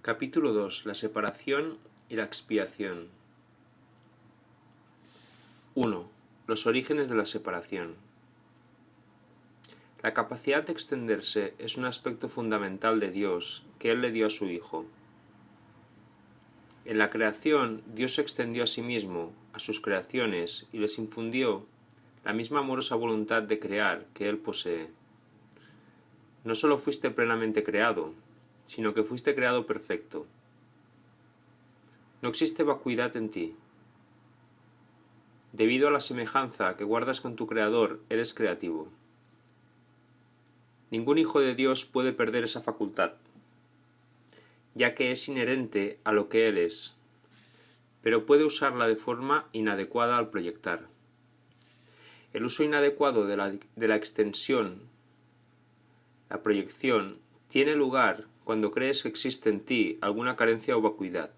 Capítulo 2. La separación y la expiación. 1. Los orígenes de la separación. La capacidad de extenderse es un aspecto fundamental de Dios que Él le dio a su Hijo. En la creación, Dios se extendió a sí mismo, a sus creaciones, y les infundió la misma amorosa voluntad de crear que Él posee. No solo fuiste plenamente creado, sino que fuiste creado perfecto. No existe vacuidad en ti. Debido a la semejanza que guardas con tu Creador, eres creativo. Ningún hijo de Dios puede perder esa facultad, ya que es inherente a lo que Él es, pero puede usarla de forma inadecuada al proyectar. El uso inadecuado de la extensión, la proyección, tiene lugar cuando crees que existe en ti alguna carencia o vacuidad,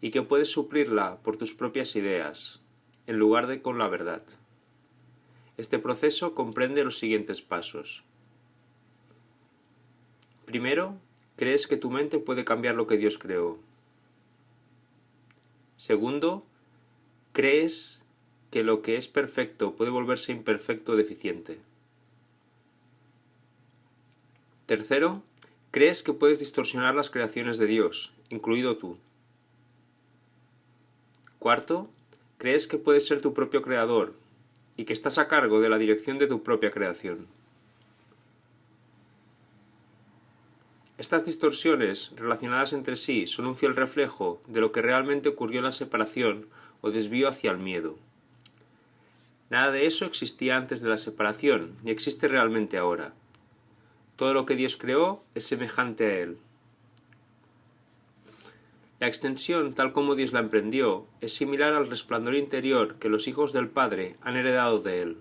y que puedes suplirla por tus propias ideas, en lugar de con la verdad. Este proceso comprende los siguientes pasos. Primero, crees que tu mente puede cambiar lo que Dios creó. Segundo, crees que lo que es perfecto puede volverse imperfecto o deficiente. Tercero, crees que puedes distorsionar las creaciones de Dios, incluido tú. Cuarto, crees que puedes ser tu propio creador y que estás a cargo de la dirección de tu propia creación. Estas distorsiones relacionadas entre sí son un fiel reflejo de lo que realmente ocurrió en la separación o desvío hacia el miedo. Nada de eso existía antes de la separación, ni existe realmente ahora. Todo lo que Dios creó es semejante a Él. La extensión, tal como Dios la emprendió, es similar al resplandor interior que los hijos del Padre han heredado de Él.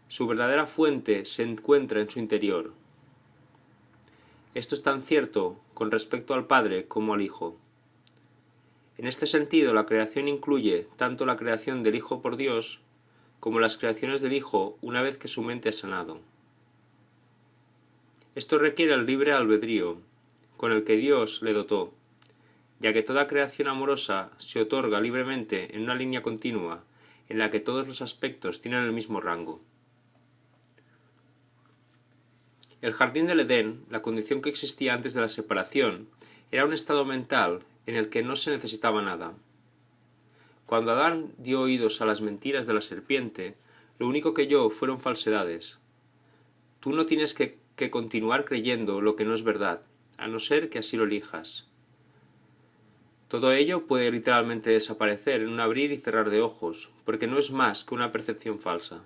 Su verdadera fuente se encuentra en su interior. Esto es tan cierto con respecto al Padre como al Hijo. En este sentido, la creación incluye tanto la creación del Hijo por Dios como las creaciones del Hijo una vez que su mente ha sanado. Esto requiere el libre albedrío, con el que Dios le dotó, ya que toda creación amorosa se otorga libremente en una línea continua en la que todos los aspectos tienen el mismo rango. El jardín del Edén, la condición que existía antes de la separación, era un estado mental en el que no se necesitaba nada. Cuando Adán dio oídos a las mentiras de la serpiente, lo único que oyó fueron falsedades. Tú no tienes que continuar creyendo lo que no es verdad, a no ser que así lo elijas. Todo ello puede literalmente desaparecer en un abrir y cerrar de ojos, porque no es más que una percepción falsa.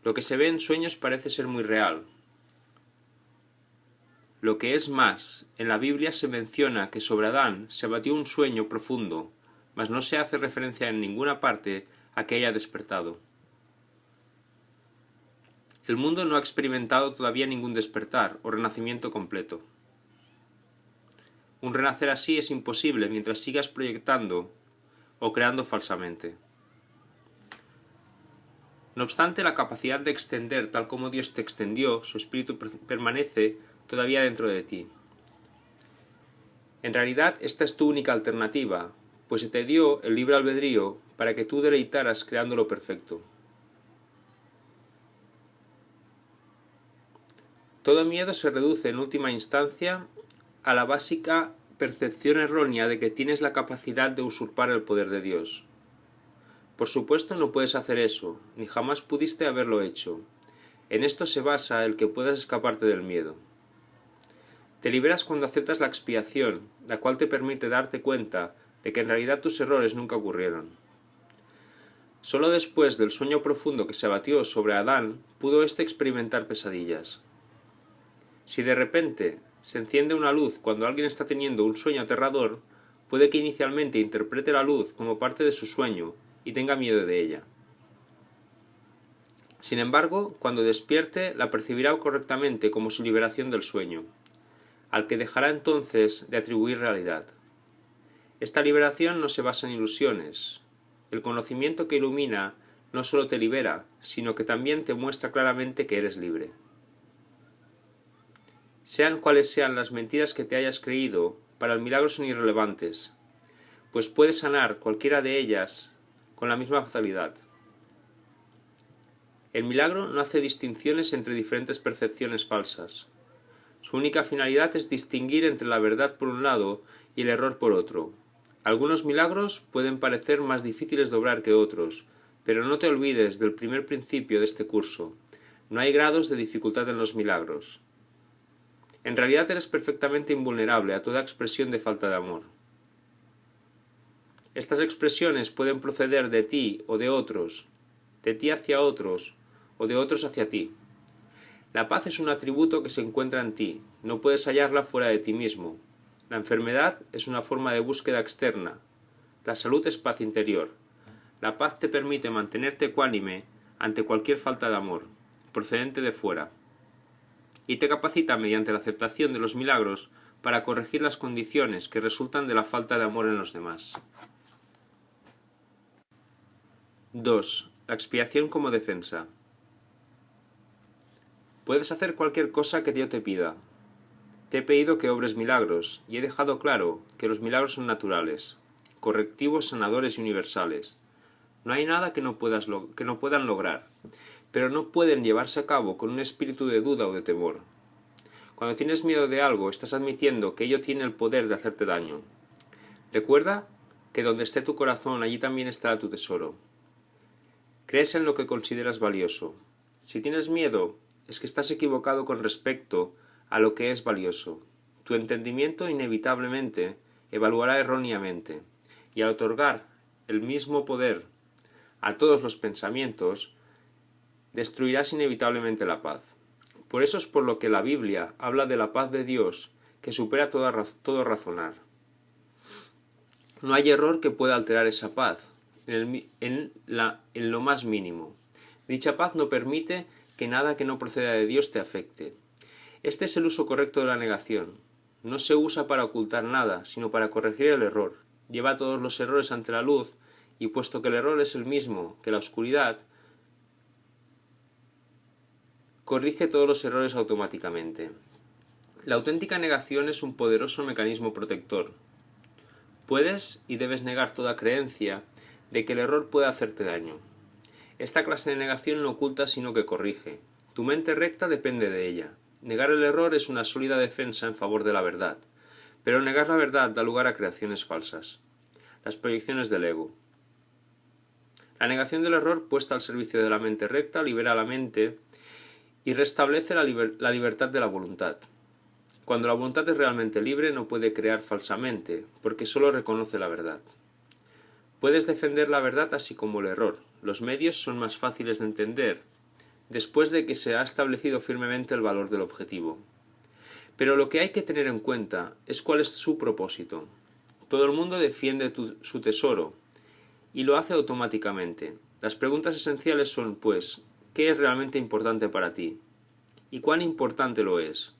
Lo que se ve en sueños parece ser muy real. Lo que es más, en la Biblia se menciona que sobre Adán se batió un sueño profundo, mas no se hace referencia en ninguna parte a que haya despertado. El mundo no ha experimentado todavía ningún despertar o renacimiento completo. Un renacer así es imposible mientras sigas proyectando o creando falsamente. No obstante, la capacidad de extender tal como Dios te extendió, su espíritu permanece todavía dentro de ti. En realidad, esta es tu única alternativa, pues se te dio el libre albedrío para que tú deleitaras creando lo perfecto. Todo miedo se reduce en última instancia a la básica percepción errónea de que tienes la capacidad de usurpar el poder de Dios. Por supuesto no puedes hacer eso, ni jamás pudiste haberlo hecho. En esto se basa el que puedas escaparte del miedo. Te liberas cuando aceptas la expiación, la cual te permite darte cuenta de que en realidad tus errores nunca ocurrieron. Solo después del sueño profundo que se abatió sobre Adán, pudo éste experimentar pesadillas. Si de repente se enciende una luz cuando alguien está teniendo un sueño aterrador, puede que inicialmente interprete la luz como parte de su sueño y tenga miedo de ella. Sin embargo, cuando despierte, la percibirá correctamente como su liberación del sueño, al que dejará entonces de atribuir realidad. Esta liberación no se basa en ilusiones. El conocimiento que ilumina no solo te libera, sino que también te muestra claramente que eres libre. Sean cuales sean las mentiras que te hayas creído, para el milagro son irrelevantes, pues puedes sanar cualquiera de ellas con la misma facilidad. El milagro no hace distinciones entre diferentes percepciones falsas. Su única finalidad es distinguir entre la verdad por un lado y el error por otro. Algunos milagros pueden parecer más difíciles de obrar que otros, pero no te olvides del primer principio de este curso. No hay grados de dificultad en los milagros. En realidad eres perfectamente invulnerable a toda expresión de falta de amor. Estas expresiones pueden proceder de ti o de otros, de ti hacia otros o de otros hacia ti. La paz es un atributo que se encuentra en ti, no puedes hallarla fuera de ti mismo. La enfermedad es una forma de búsqueda externa. La salud es paz interior. La paz te permite mantenerte ecuánime ante cualquier falta de amor, procedente de fuera, y te capacita mediante la aceptación de los milagros para corregir las condiciones que resultan de la falta de amor en los demás. 2. La expiación como defensa. Puedes hacer cualquier cosa que Dios te pida. Te he pedido que obres milagros, y he dejado claro que los milagros son naturales, correctivos, sanadores y universales. No hay nada que no puedan lograr, pero no pueden llevarse a cabo con un espíritu de duda o de temor. Cuando tienes miedo de algo, estás admitiendo que ello tiene el poder de hacerte daño. Recuerda que donde esté tu corazón, allí también estará tu tesoro. Crees en lo que consideras valioso. Si tienes miedo, es que estás equivocado con respecto a lo que es valioso. Tu entendimiento inevitablemente evaluará erróneamente, y al otorgar el mismo poder a todos los pensamientos, destruirás inevitablemente la paz. Por eso es por lo que la Biblia habla de la paz de Dios, que supera todo razonar. No hay error que pueda alterar esa paz, en lo más mínimo. Dicha paz no permite que nada que no proceda de Dios te afecte. Este es el uso correcto de la negación. No se usa para ocultar nada, sino para corregir el error. Lleva todos los errores ante la luz, y puesto que el error es el mismo que la oscuridad, corrige todos los errores automáticamente. La auténtica negación es un poderoso mecanismo protector. Puedes y debes negar toda creencia de que el error puede hacerte daño. Esta clase de negación no oculta sino que corrige. Tu mente recta depende de ella. Negar el error es una sólida defensa en favor de la verdad, pero negar la verdad da lugar a creaciones falsas. Las proyecciones del ego. La negación del error puesta al servicio de la mente recta libera la mente y restablece la libertad de la voluntad. Cuando la voluntad es realmente libre no puede crear falsamente, porque solo reconoce la verdad. Puedes defender la verdad así como el error. Los medios son más fáciles de entender después de que se ha establecido firmemente el valor del objetivo. Pero lo que hay que tener en cuenta es cuál es su propósito. Todo el mundo defiende su tesoro, y lo hace automáticamente. Las preguntas esenciales son, pues, ¿qué es realmente importante para ti? ¿Y cuán importante lo es?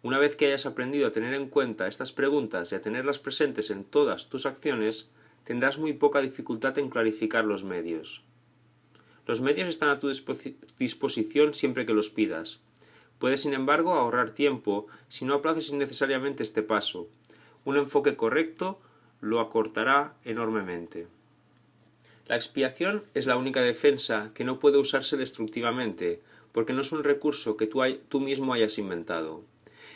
Una vez que hayas aprendido a tener en cuenta estas preguntas y a tenerlas presentes en todas tus acciones, tendrás muy poca dificultad en clarificar los medios. Los medios están a tu disposición siempre que los pidas. Puedes, sin embargo, ahorrar tiempo si no aplaces innecesariamente este paso. Un enfoque correcto lo acortará enormemente. La expiación es la única defensa que no puede usarse destructivamente, porque no es un recurso que tú mismo hayas inventado.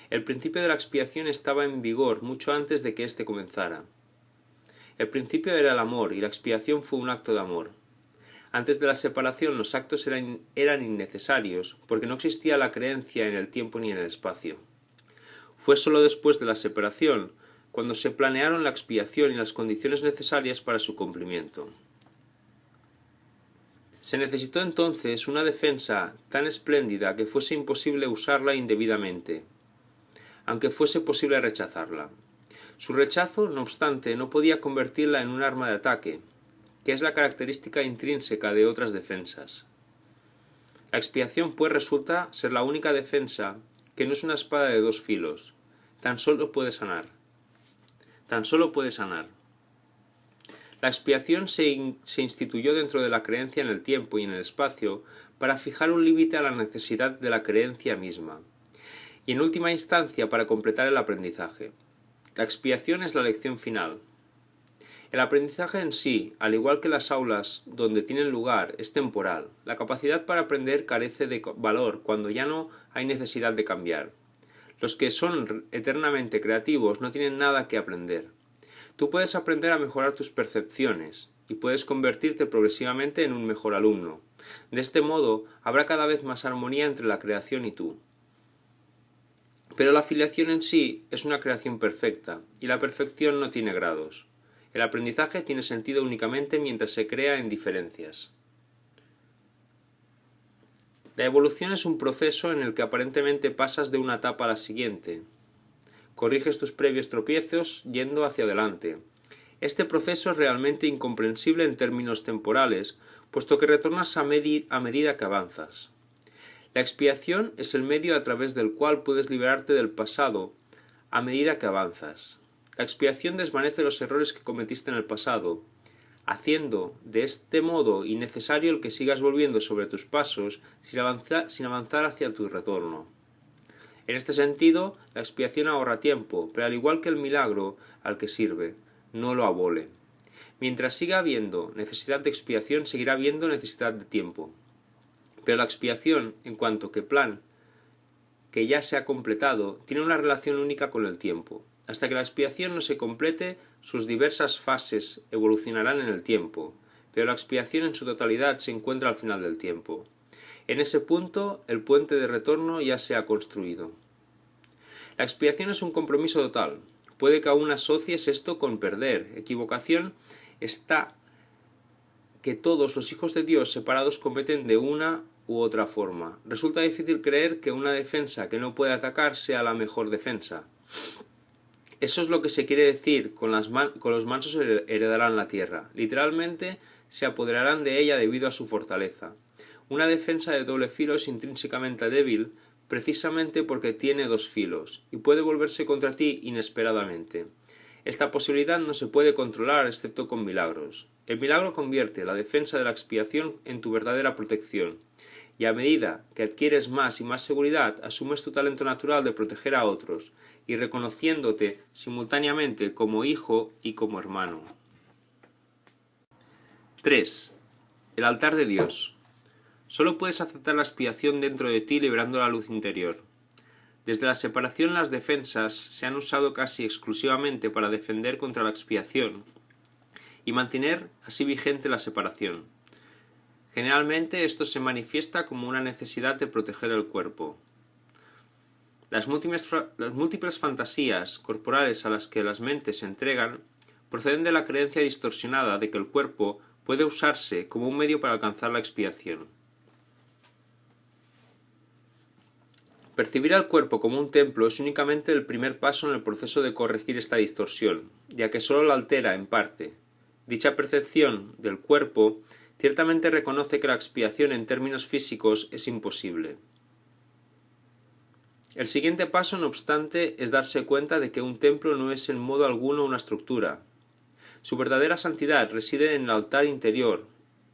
El principio de la expiación estaba en vigor mucho antes de que éste comenzara. El principio era el amor, y la expiación fue un acto de amor. Antes de la separación los actos eran innecesarios, porque no existía la creencia en el tiempo ni en el espacio. Fue sólo después de la separación cuando se planearon la expiación y las condiciones necesarias para su cumplimiento. Se necesitó entonces una defensa tan espléndida que fuese imposible usarla indebidamente, aunque fuese posible rechazarla. Su rechazo, no obstante, no podía convertirla en un arma de ataque, que es la característica intrínseca de otras defensas. La expiación, pues, resulta ser la única defensa que no es una espada de dos filos. Tan solo puede sanar. La expiación se instituyó dentro de la creencia en el tiempo y en el espacio para fijar un límite a la necesidad de la creencia misma. y en última instancia para completar el aprendizaje. La expiación es la lección final. El aprendizaje en sí, al igual que las aulas donde tienen lugar, es temporal. La capacidad para aprender carece de valor cuando ya no hay necesidad de cambiar. Los que son eternamente creativos no tienen nada que aprender. Tú puedes aprender a mejorar tus percepciones y puedes convertirte progresivamente en un mejor alumno. De este modo, habrá cada vez más armonía entre la creación y tú. Pero la filiación en sí es una creación perfecta, y la perfección no tiene grados. El aprendizaje tiene sentido únicamente mientras se crea en diferencias. La evolución es un proceso en el que aparentemente pasas de una etapa a la siguiente. Corriges tus previos tropiezos yendo hacia adelante. Este proceso es realmente incomprensible en términos temporales, puesto que retornas a medida que avanzas. La expiación es el medio a través del cual puedes liberarte del pasado a medida que avanzas. La expiación desvanece los errores que cometiste en el pasado, haciendo de este modo innecesario el que sigas volviendo sobre tus pasos sin avanzar hacia tu retorno. En este sentido, la expiación ahorra tiempo, pero al igual que el milagro al que sirve, no lo abole. Mientras siga habiendo necesidad de expiación, seguirá habiendo necesidad de tiempo. Pero la expiación, en cuanto que plan que ya se ha completado, tiene una relación única con el tiempo. Hasta que la expiación no se complete, sus diversas fases evolucionarán en el tiempo, pero la expiación en su totalidad se encuentra al final del tiempo. En ese punto, el puente de retorno ya se ha construido. La expiación es un compromiso total. Puede que aún asocies esto con perder. Equivocación está que todos los hijos de Dios separados cometen de una u otra forma. Resulta difícil creer que una defensa que no puede atacar sea la mejor defensa. Eso es lo que se quiere decir con los mansos heredarán la tierra. Literalmente, se apoderarán de ella debido a su fortaleza. Una defensa de doble filo es intrínsecamente débil precisamente porque tiene dos filos y puede volverse contra ti inesperadamente. Esta posibilidad no se puede controlar excepto con milagros. El milagro convierte la defensa de la expiación en tu verdadera protección, y a medida que adquieres más y más seguridad, asumes tu talento natural de proteger a otros, y reconociéndote simultáneamente como hijo y como hermano. 3. El altar de Dios. Solo puedes aceptar la expiación dentro de ti liberando la luz interior. Desde la separación las defensas se han usado casi exclusivamente para defender contra la expiación y mantener así vigente la separación. Generalmente esto se manifiesta como una necesidad de proteger el cuerpo. Las múltiples fantasías corporales a las que las mentes se entregan proceden de la creencia distorsionada de que el cuerpo puede usarse como un medio para alcanzar la expiación. Percibir al cuerpo como un templo es únicamente el primer paso en el proceso de corregir esta distorsión, ya que solo la altera en parte. Dicha percepción del cuerpo ciertamente reconoce que la expiación en términos físicos es imposible. El siguiente paso, no obstante, es darse cuenta de que un templo no es en modo alguno una estructura. Su verdadera santidad reside en el altar interior,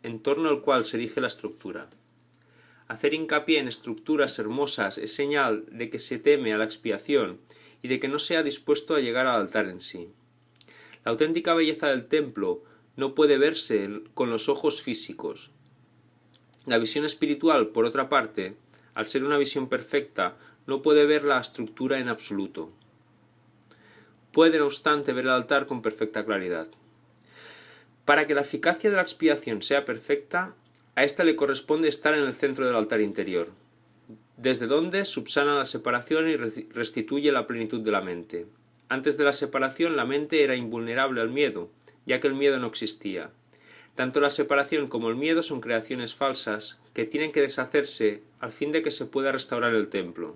en torno al cual se erige la estructura. Hacer hincapié en estructuras hermosas es señal de que se teme a la expiación y de que no se ha dispuesto a llegar al altar en sí. La auténtica belleza del templo no puede verse con los ojos físicos. La visión espiritual, por otra parte, al ser una visión perfecta, no puede ver la estructura en absoluto. Puede, no obstante, ver el altar con perfecta claridad. Para que la eficacia de la expiación sea perfecta, a ésta le corresponde estar en el centro del altar interior, desde donde subsana la separación y restituye la plenitud de la mente. Antes de la separación, la mente era invulnerable al miedo, ya que el miedo no existía. Tanto la separación como el miedo son creaciones falsas que tienen que deshacerse al fin de que se pueda restaurar el templo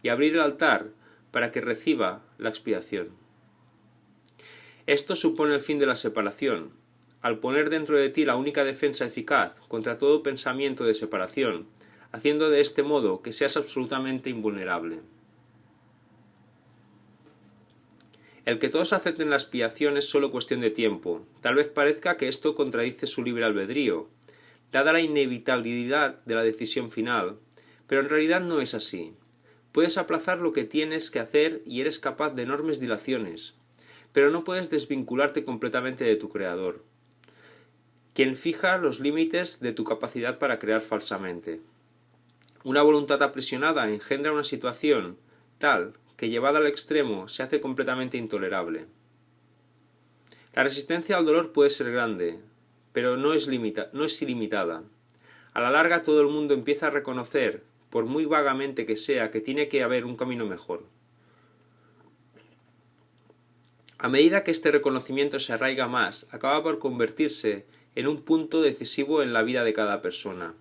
y abrir el altar para que reciba la expiación. Esto supone el fin de la separación, al poner dentro de ti la única defensa eficaz contra todo pensamiento de separación, haciendo de este modo que seas absolutamente invulnerable. El que todos acepten la expiación es solo cuestión de tiempo. Tal vez parezca que esto contradice su libre albedrío, dada la inevitabilidad de la decisión final, pero en realidad no es así. Puedes aplazar lo que tienes que hacer y eres capaz de enormes dilaciones, pero no puedes desvincularte completamente de tu Creador, quien fija los límites de tu capacidad para crear falsamente. Una voluntad aprisionada engendra una situación tal que llevada al extremo se hace completamente intolerable. La resistencia al dolor puede ser grande, pero no es ilimitada. A la larga todo el mundo empieza a reconocer, por muy vagamente que sea, que tiene que haber un camino mejor. A medida que este reconocimiento se arraiga más, acaba por convertirse en un punto decisivo en la vida de cada persona.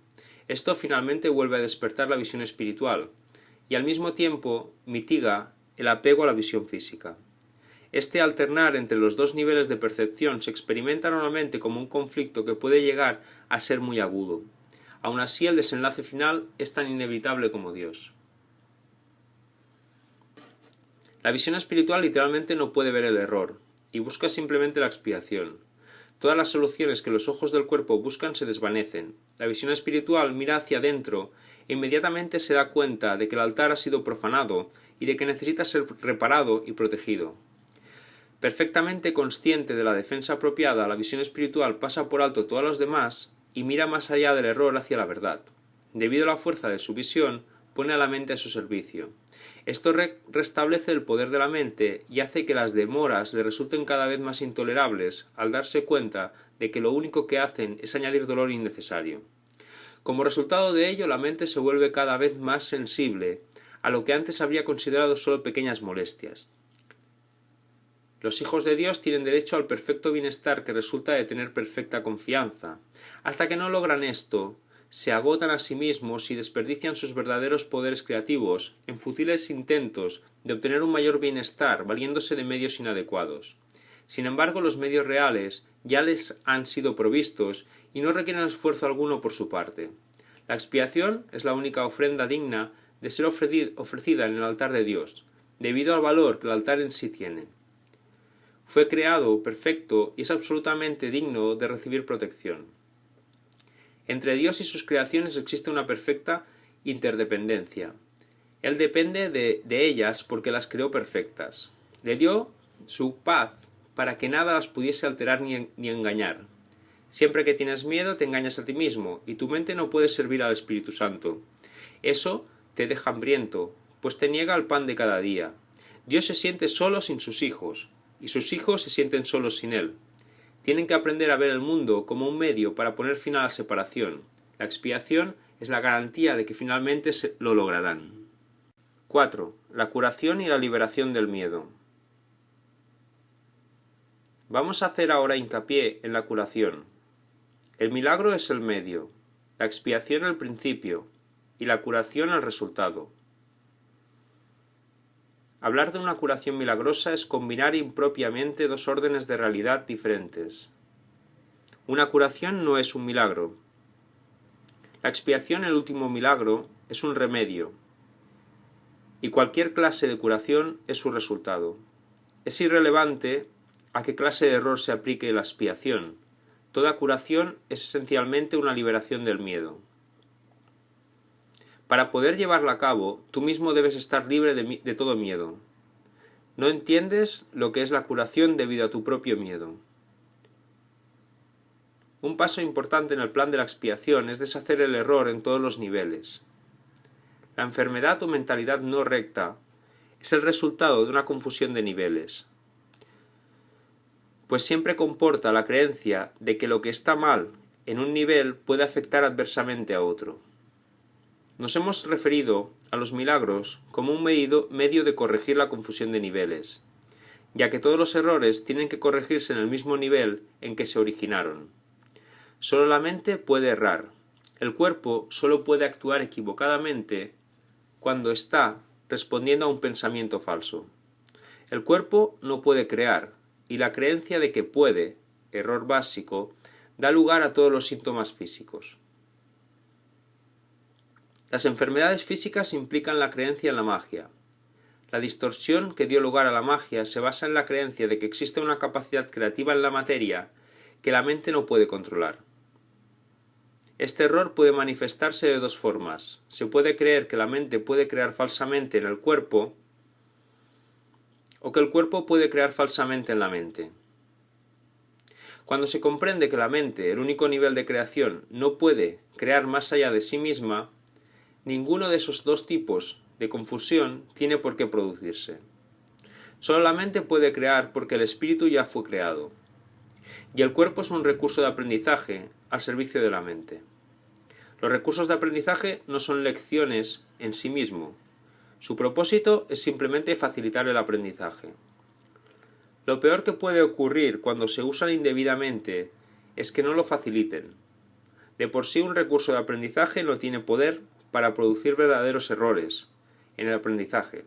Esto finalmente vuelve a despertar la visión espiritual y al mismo tiempo mitiga el apego a la visión física. Este alternar entre los dos niveles de percepción se experimenta normalmente como un conflicto que puede llegar a ser muy agudo. Aun así, el desenlace final es tan inevitable como Dios. La visión espiritual literalmente no puede ver el error, y busca simplemente la expiación. Todas las soluciones que los ojos del cuerpo buscan se desvanecen. La visión espiritual mira hacia adentro e inmediatamente se da cuenta de que el altar ha sido profanado y de que necesita ser reparado y protegido. Perfectamente consciente de la defensa apropiada, la visión espiritual pasa por alto todas las demás y mira más allá del error hacia la verdad. Debido a la fuerza de su visión, pone a la mente a su servicio. Esto restablece el poder de la mente y hace que las demoras le resulten cada vez más intolerables al darse cuenta de que lo único que hacen es añadir dolor innecesario. Como resultado de ello, la mente se vuelve cada vez más sensible a lo que antes habría considerado solo pequeñas molestias. Los hijos de Dios tienen derecho al perfecto bienestar que resulta de tener perfecta confianza. Hasta que no logran esto, se agotan a sí mismos y desperdician sus verdaderos poderes creativos en fútiles intentos de obtener un mayor bienestar valiéndose de medios inadecuados. Sin embargo, los medios reales ya les han sido provistos y no requieren esfuerzo alguno por su parte. La expiación es la única ofrenda digna de ser ofrecida en el altar de Dios, debido al valor que el altar en sí tiene. Fue creado perfecto y es absolutamente digno de recibir protección. Entre Dios y sus creaciones existe una perfecta interdependencia. Él depende de ellas porque las creó perfectas. Le dio su paz para que nada las pudiese alterar ni engañar. Siempre que tienes miedo te engañas a ti mismo y tu mente no puede servir al Espíritu Santo. Eso te deja hambriento, pues te niega el pan de cada día. Dios se siente solo sin sus hijos, y sus hijos se sienten solos sin él. Tienen que aprender a ver el mundo como un medio para poner fin a la separación. La expiación es la garantía de que finalmente lo lograrán. 4. La curación y la liberación del miedo. Vamos a hacer ahora hincapié en la curación. El milagro es el medio, la expiación el principio y la curación el resultado. Hablar de una curación milagrosa es combinar impropiamente dos órdenes de realidad diferentes. Una curación no es un milagro. La expiación, el último milagro, es un remedio, y cualquier clase de curación es su resultado. Es irrelevante a qué clase de error se aplique la expiación. Toda curación es esencialmente una liberación del miedo. Para poder llevarla a cabo, tú mismo debes estar libre de todo miedo. No entiendes lo que es la curación debido a tu propio miedo. Un paso importante en el plan de la expiación es deshacer el error en todos los niveles. La enfermedad o mentalidad no recta es el resultado de una confusión de niveles, pues siempre comporta la creencia de que lo que está mal en un nivel puede afectar adversamente a otro. Nos hemos referido a los milagros como un medio de corregir la confusión de niveles, ya que todos los errores tienen que corregirse en el mismo nivel en que se originaron. Solo la mente puede errar. El cuerpo solo puede actuar equivocadamente cuando está respondiendo a un pensamiento falso. El cuerpo no puede crear, y la creencia de que puede, error básico, da lugar a todos los síntomas físicos. Las enfermedades físicas implican la creencia en la magia. La distorsión que dio lugar a la magia se basa en la creencia de que existe una capacidad creativa en la materia que la mente no puede controlar. Este error puede manifestarse de dos formas. Se puede creer que la mente puede crear falsamente en el cuerpo, o que el cuerpo puede crear falsamente en la mente. Cuando se comprende que la mente, el único nivel de creación, no puede crear más allá de sí misma, ninguno de esos dos tipos de confusión tiene por qué producirse. Solo la mente puede crear porque el espíritu ya fue creado, y el cuerpo es un recurso de aprendizaje al servicio de la mente. Los recursos de aprendizaje no son lecciones en sí mismo. Su propósito es simplemente facilitar el aprendizaje. Lo peor que puede ocurrir cuando se usan indebidamente es que no lo faciliten. De por sí un recurso de aprendizaje no tiene poder para producir verdaderos errores en el aprendizaje.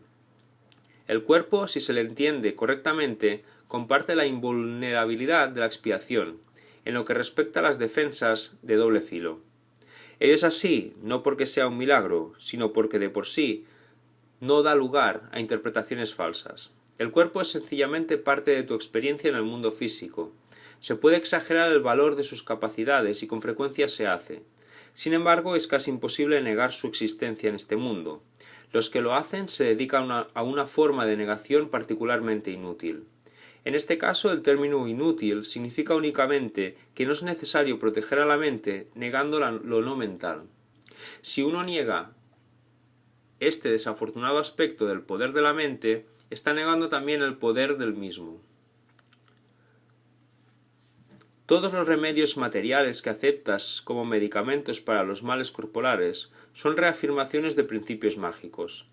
El cuerpo, si se le entiende correctamente, comparte la invulnerabilidad de la expiación, en lo que respecta a las defensas de doble filo. Ello es así, no porque sea un milagro, sino porque de por sí no da lugar a interpretaciones falsas. El cuerpo es sencillamente parte de tu experiencia en el mundo físico. Se puede exagerar el valor de sus capacidades y con frecuencia se hace. Sin embargo, es casi imposible negar su existencia en este mundo. Los que lo hacen se dedican a una forma de negación particularmente inútil. En este caso, el término inútil significa únicamente que no es necesario proteger a la mente negando lo no mental. Si uno niega este desafortunado aspecto del poder de la mente, está negando también el poder del mismo. Todos los remedios materiales que aceptas como medicamentos para los males corporales son reafirmaciones de principios mágicos.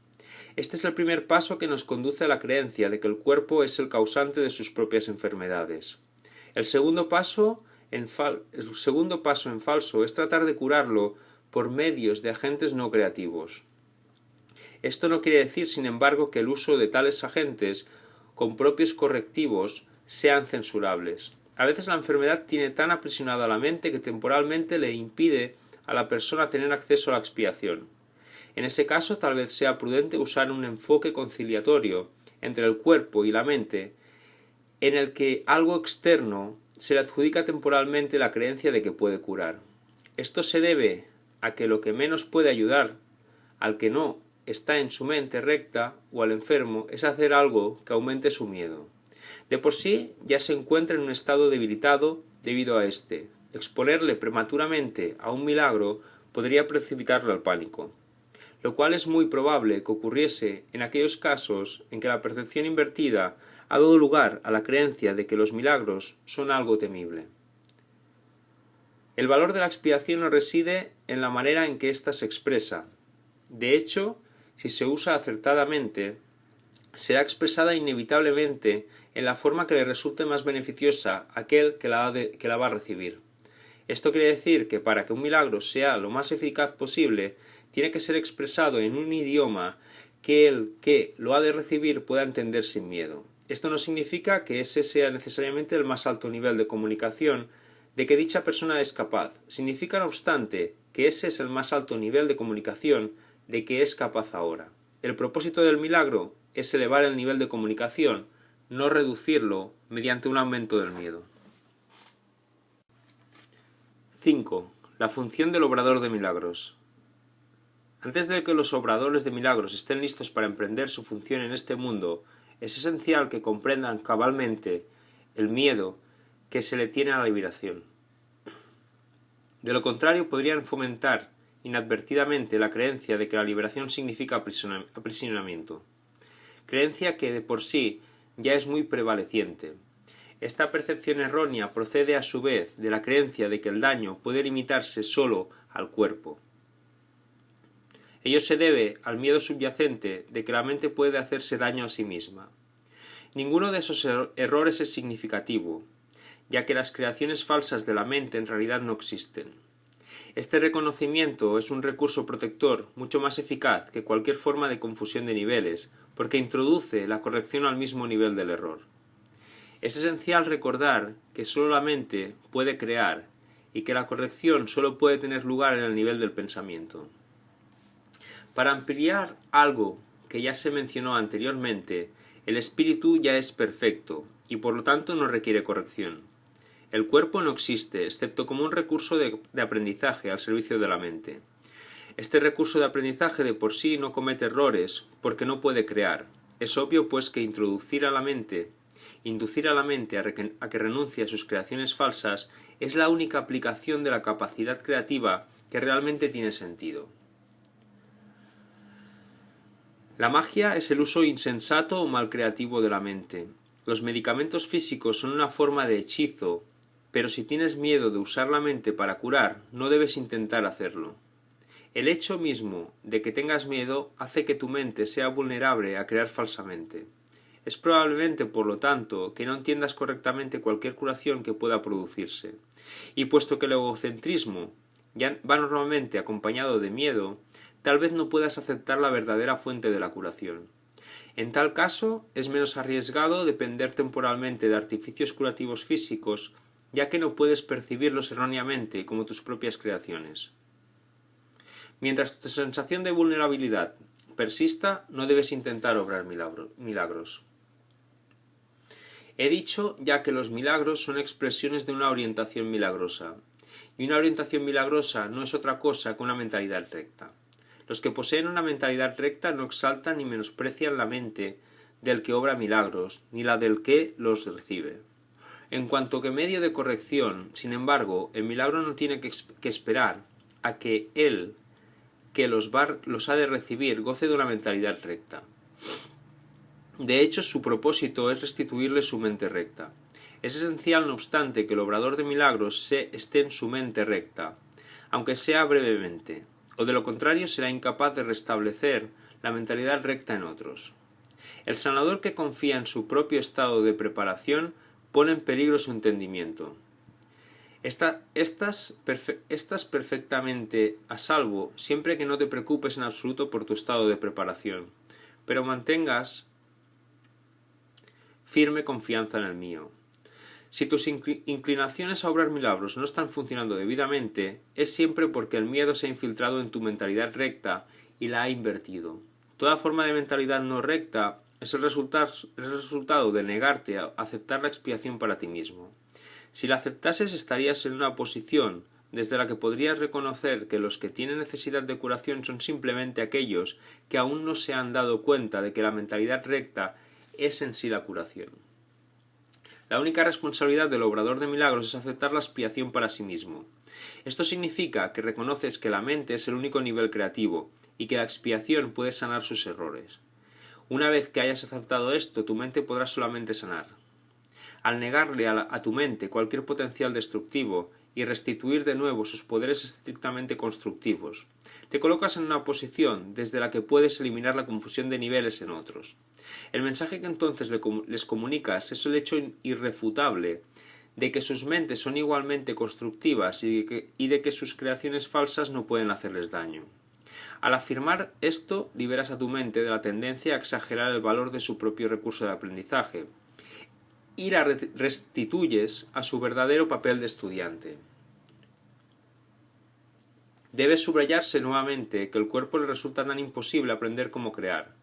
Este es el primer paso que nos conduce a la creencia de que el cuerpo es el causante de sus propias enfermedades. El segundo paso en falso es tratar de curarlo por medios de agentes no creativos. Esto no quiere decir, sin embargo, que el uso de tales agentes con propios correctivos sean censurables. A veces la enfermedad tiene tan aprisionada la mente que temporalmente le impide a la persona tener acceso a la expiación. En ese caso, tal vez sea prudente usar un enfoque conciliatorio entre el cuerpo y la mente, en el que algo externo se le adjudica temporalmente la creencia de que puede curar. Esto se debe a que lo que menos puede ayudar al que no está en su mente recta o al enfermo es hacer algo que aumente su miedo. De por sí ya se encuentra en un estado debilitado debido a este. Exponerle prematuramente a un milagro podría precipitarlo al pánico, lo cual es muy probable que ocurriese en aquellos casos en que la percepción invertida ha dado lugar a la creencia de que los milagros son algo temible. El valor de la expiación no reside en la manera en que ésta se expresa. De hecho, si se usa acertadamente, será expresada inevitablemente en la forma que le resulte más beneficiosa a aquel que la va a recibir. Esto quiere decir que para que un milagro sea lo más eficaz posible, tiene que ser expresado en un idioma que el que lo ha de recibir pueda entender sin miedo. Esto no significa que ese sea necesariamente el más alto nivel de comunicación de que dicha persona es capaz. Significa, no obstante, que ese es el más alto nivel de comunicación de que es capaz ahora. El propósito del milagro es elevar el nivel de comunicación, no reducirlo mediante un aumento del miedo. 5. La función del obrador de milagros. Antes de que los obradores de milagros estén listos para emprender su función en este mundo, es esencial que comprendan cabalmente el miedo que se le tiene a la liberación. De lo contrario, podrían fomentar inadvertidamente la creencia de que la liberación significa aprisionamiento, creencia que de por sí ya es muy prevaleciente. Esta percepción errónea procede a su vez de la creencia de que el daño puede limitarse solo al cuerpo. Ello se debe al miedo subyacente de que la mente puede hacerse daño a sí misma. Ninguno de esos errores es significativo, ya que las creaciones falsas de la mente en realidad no existen. Este reconocimiento es un recurso protector mucho más eficaz que cualquier forma de confusión de niveles, porque introduce la corrección al mismo nivel del error. Es esencial recordar que solo la mente puede crear y que la corrección solo puede tener lugar en el nivel del pensamiento. Para ampliar algo que ya se mencionó anteriormente, el espíritu ya es perfecto y por lo tanto no requiere corrección. El cuerpo no existe, excepto como un recurso de aprendizaje al servicio de la mente. Este recurso de aprendizaje de por sí no comete errores, porque no puede crear. Es obvio, pues, que inducir a la mente a que renuncie a sus creaciones falsas es la única aplicación de la capacidad creativa que realmente tiene sentido. La magia es el uso insensato o mal creativo de la mente. Los medicamentos físicos son una forma de hechizo, pero si tienes miedo de usar la mente para curar, no debes intentar hacerlo. El hecho mismo de que tengas miedo hace que tu mente sea vulnerable a crear falsamente. Es probablemente, por lo tanto, que no entiendas correctamente cualquier curación que pueda producirse. Y puesto que el egocentrismo ya va normalmente acompañado de miedo, tal vez no puedas aceptar la verdadera fuente de la curación. En tal caso, es menos arriesgado depender temporalmente de artificios curativos físicos, ya que no puedes percibirlos erróneamente como tus propias creaciones. Mientras tu sensación de vulnerabilidad persista, no debes intentar obrar milagros. He dicho ya que los milagros son expresiones de una orientación milagrosa, y una orientación milagrosa no es otra cosa que una mentalidad recta. Los que poseen una mentalidad recta no exaltan ni menosprecian la mente del que obra milagros, ni la del que los recibe. En cuanto que medio de corrección, sin embargo, el milagro no tiene que esperar a que él, que los ha de recibir, goce de una mentalidad recta. De hecho, su propósito es restituirle su mente recta. Es esencial, no obstante, que el obrador de milagros esté en su mente recta, aunque sea brevemente, o de lo contrario será incapaz de restablecer la mentalidad recta en otros. El sanador que confía en su propio estado de preparación pone en peligro su entendimiento. Estás perfectamente a salvo siempre que no te preocupes en absoluto por tu estado de preparación, pero mantengas firme confianza en el mío. Si tus inclinaciones a obrar milagros no están funcionando debidamente, es siempre porque el miedo se ha infiltrado en tu mentalidad recta y la ha invertido. Toda forma de mentalidad no recta es el resultado de negarte a aceptar la expiación para ti mismo. Si la aceptases, estarías en una posición desde la que podrías reconocer que los que tienen necesidad de curación son simplemente aquellos que aún no se han dado cuenta de que la mentalidad recta es en sí la curación. La única responsabilidad del obrador de milagros es aceptar la expiación para sí mismo. Esto significa que reconoces que la mente es el único nivel creativo y que la expiación puede sanar sus errores. Una vez que hayas aceptado esto, tu mente podrá solamente sanar. Al negarle a tu mente cualquier potencial destructivo y restituir de nuevo sus poderes estrictamente constructivos, te colocas en una posición desde la que puedes eliminar la confusión de niveles en otros. El mensaje que entonces les comunicas es el hecho irrefutable de que sus mentes son igualmente constructivas y de que sus creaciones falsas no pueden hacerles daño. Al afirmar esto, liberas a tu mente de la tendencia a exagerar el valor de su propio recurso de aprendizaje y la restituyes a su verdadero papel de estudiante. Debe subrayarse nuevamente que el cuerpo le resulta tan imposible aprender como crear.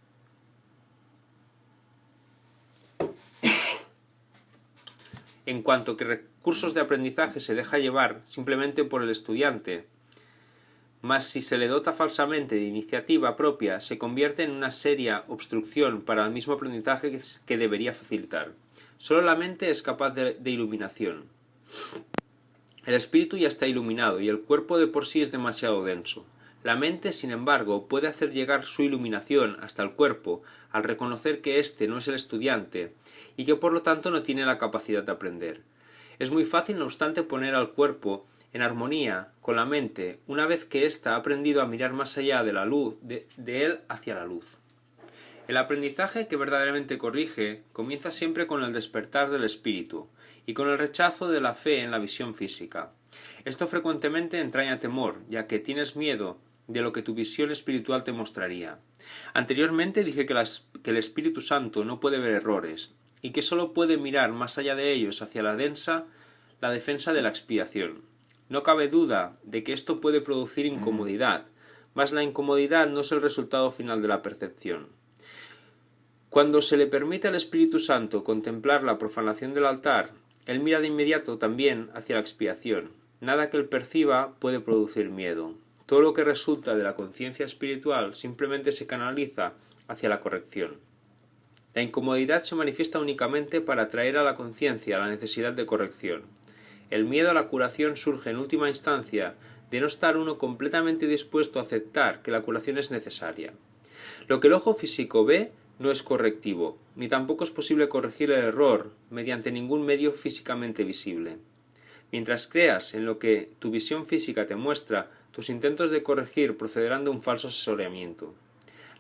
En cuanto que recursos de aprendizaje se deja llevar simplemente por el estudiante, mas si se le dota falsamente de iniciativa propia, se convierte en una seria obstrucción para el mismo aprendizaje que debería facilitar. Solo la mente es capaz de iluminación. El espíritu ya está iluminado y el cuerpo de por sí es demasiado denso. La mente, sin embargo, puede hacer llegar su iluminación hasta el cuerpo al reconocer que éste no es el estudiante y que por lo tanto no tiene la capacidad de aprender. Es muy fácil, no obstante, poner al cuerpo en armonía con la mente una vez que ésta ha aprendido a mirar más allá de la luz, de él hacia la luz. El aprendizaje que verdaderamente corrige comienza siempre con el despertar del espíritu y con el rechazo de la fe en la visión física. Esto frecuentemente entraña temor, ya que tienes miedo de lo que tu visión espiritual te mostraría. Anteriormente dije que el Espíritu Santo no puede ver errores y que sólo puede mirar más allá de ellos hacia la defensa de la expiación. No cabe duda de que esto puede producir incomodidad, mas la incomodidad no es el resultado final de la percepción. Cuando se le permite al Espíritu Santo contemplar la profanación del altar Él mira de inmediato también hacia la expiación. Nada que él perciba puede producir miedo. Todo lo que resulta de la conciencia espiritual simplemente se canaliza hacia la corrección. La incomodidad se manifiesta únicamente para atraer a la conciencia la necesidad de corrección. El miedo a la curación surge en última instancia de no estar uno completamente dispuesto a aceptar que la curación es necesaria. Lo que el ojo físico ve no es correctivo, ni tampoco es posible corregir el error mediante ningún medio físicamente visible. Mientras creas en lo que tu visión física te muestra, tus intentos de corregir procederán de un falso asesoramiento.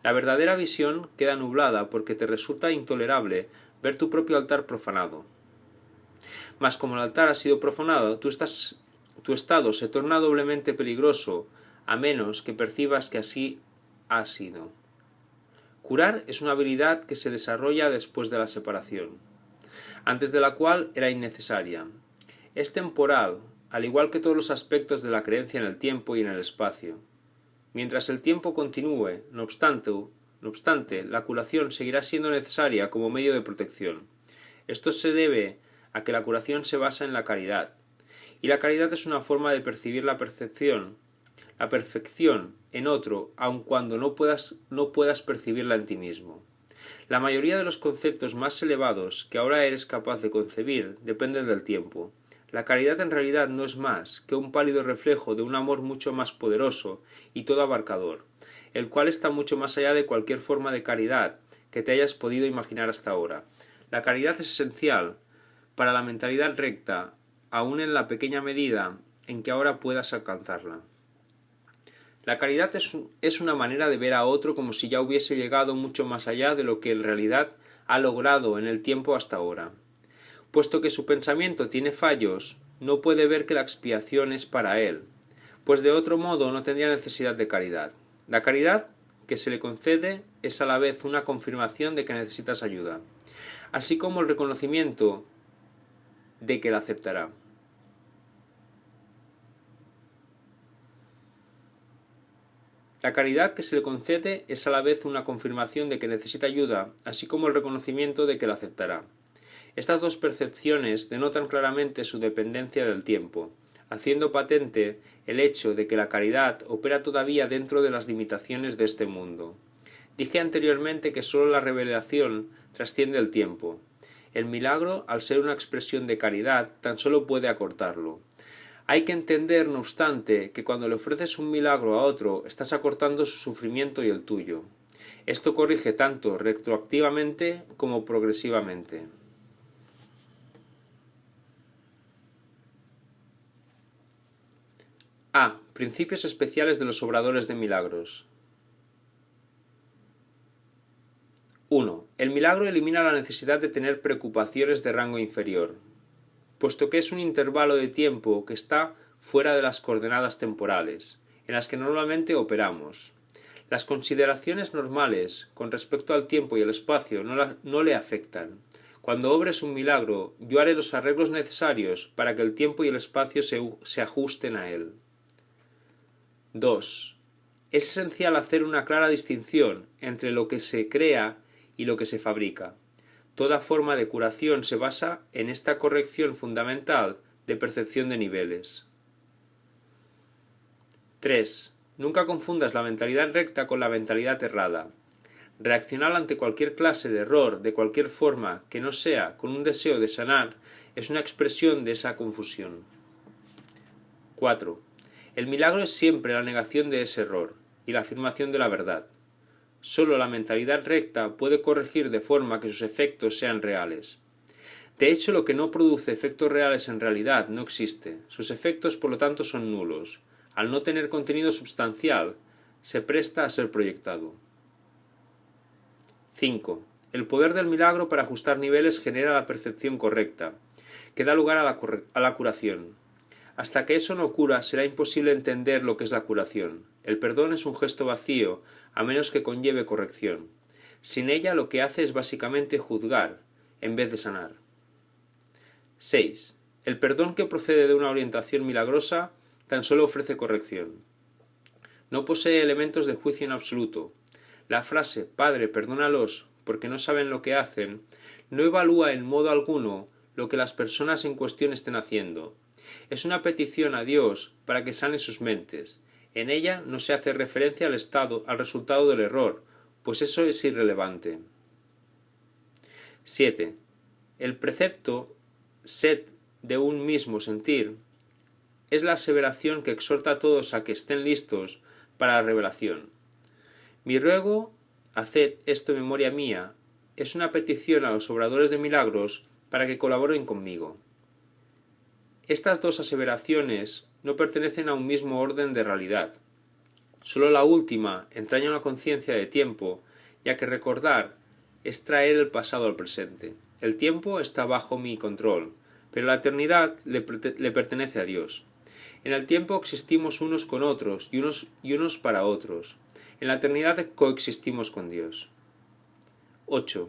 La verdadera visión queda nublada porque te resulta intolerable ver tu propio altar profanado. Mas como el altar ha sido profanado, tu estado se torna doblemente peligroso, a menos que percibas que así ha sido. Curar es una habilidad que se desarrolla después de la separación, antes de la cual era innecesaria. Es temporal, al igual que todos los aspectos de la creencia en el tiempo y en el espacio. Mientras el tiempo continúe, no obstante, la curación seguirá siendo necesaria como medio de protección. Esto se debe a que la curación se basa en la caridad, y la caridad es una forma de percibir la perfección en otro, aun cuando no puedas percibirla en ti mismo. La mayoría de los conceptos más elevados que ahora eres capaz de concebir dependen del tiempo. La caridad en realidad no es más que un pálido reflejo de un amor mucho más poderoso y todo abarcador, el cual está mucho más allá de cualquier forma de caridad que te hayas podido imaginar hasta ahora. La caridad es esencial para la mentalidad recta, aun en la pequeña medida en que ahora puedas alcanzarla. La caridad es una manera de ver a otro como si ya hubiese llegado mucho más allá de lo que en realidad ha logrado en el tiempo hasta ahora. Puesto que su pensamiento tiene fallos, no puede ver que la expiación es para él, pues de otro modo no tendría necesidad de caridad. La caridad que se le concede es a la vez una confirmación de que necesitas ayuda, así como el reconocimiento de que la aceptará. La caridad que se le concede es a la vez una confirmación de que necesita ayuda, así como el reconocimiento de que la aceptará. Estas dos percepciones denotan claramente su dependencia del tiempo, haciendo patente el hecho de que la caridad opera todavía dentro de las limitaciones de este mundo. Dije anteriormente que sólo la revelación trasciende el tiempo. El milagro, al ser una expresión de caridad, tan solo puede acortarlo. Hay que entender, no obstante, que cuando le ofreces un milagro a otro, estás acortando su sufrimiento y el tuyo. Esto corrige tanto retroactivamente como progresivamente. A. Principios especiales de los obradores de milagros. 1. El milagro elimina la necesidad de tener preocupaciones de rango inferior, puesto que es un intervalo de tiempo que está fuera de las coordenadas temporales, en las que normalmente operamos. Las consideraciones normales con respecto al tiempo y el espacio no le afectan. Cuando obres un milagro, yo haré los arreglos necesarios para que el tiempo y el espacio se ajusten a él. 2. Es esencial hacer una clara distinción entre lo que se crea y lo que se fabrica. Toda forma de curación se basa en esta corrección fundamental de percepción de niveles. 3. Nunca confundas la mentalidad recta con la mentalidad errada. Reaccionar ante cualquier clase de error, de cualquier forma que no sea con un deseo de sanar, es una expresión de esa confusión. 4. El milagro es siempre la negación de ese error y la afirmación de la verdad. Solo la mentalidad recta puede corregir de forma que sus efectos sean reales. De hecho, lo que no produce efectos reales en realidad no existe. Sus efectos, por lo tanto, son nulos. Al no tener contenido substancial, se presta a ser proyectado. 5. El poder del milagro para ajustar niveles genera la percepción correcta, que da lugar a la curación. Hasta que eso no cura, será imposible entender lo que es la curación. El perdón es un gesto vacío, a menos que conlleve corrección. Sin ella, lo que hace es básicamente juzgar, en vez de sanar. 6. El perdón que procede de una orientación milagrosa tan solo ofrece corrección. No posee elementos de juicio en absoluto. La frase «Padre, perdónalos, porque no saben lo que hacen» no evalúa en modo alguno lo que las personas en cuestión estén haciendo. Es una petición a Dios para que sane sus mentes. En ella no se hace referencia al resultado del error, pues eso es irrelevante. 7. El precepto sed de un mismo sentir es la aseveración que exhorta a todos a que estén listos para la revelación. Mi ruego, haced esto en memoria mía, es una petición a los obradores de milagros para que colaboren conmigo. Estas dos aseveraciones no pertenecen a un mismo orden de realidad. Solo la última entraña una conciencia de tiempo, ya que recordar es traer el pasado al presente. El tiempo está bajo mi control, pero la eternidad le pertenece a Dios. En el tiempo existimos unos con otros y unos para otros. En la eternidad coexistimos con Dios. 8.